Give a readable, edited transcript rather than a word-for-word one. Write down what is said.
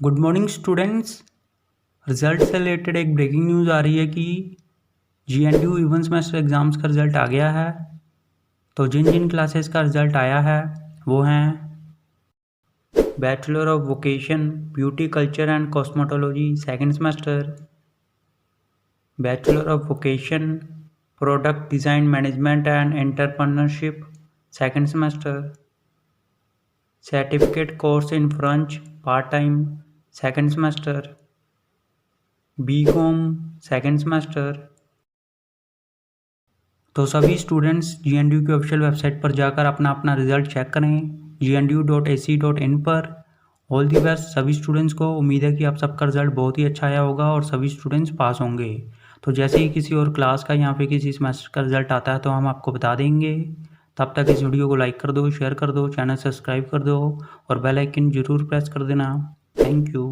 Good morning students. Result से related एक breaking news आ रही है कि GNDU इवन सेमेस्टर एग्ज़ाम्स का रिज़ल्ट आ गया है। तो जिन जिन क्लासेस का रिज़ल्ट आया है वो हैं bachelor of vocation beauty culture and cosmetology second semester, bachelor of vocation product design management and entrepreneurship second semester, certificate course in French part time second semester, BCom second semester. तो सभी students GNDU की official website पर जाकर अपना अपना result check करें gnu.ac.in पर। All the best सभी स्टूडेंट्स को। उम्मीद है कि आप सबका रिजल्ट बहुत ही अच्छा आया होगा और सभी स्टूडेंट्स पास होंगे। तो जैसे ही किसी और क्लास का या फिर किसी सेमेस्टर का रिजल्ट आता है तो हम आपको बता देंगे। तब तक इस वीडियो को लाइक कर दो, शेयर कर दो, चैनल सब्सक्राइब कर दो और बेल आइकन ज़रूर प्रेस कर देना। Thank you.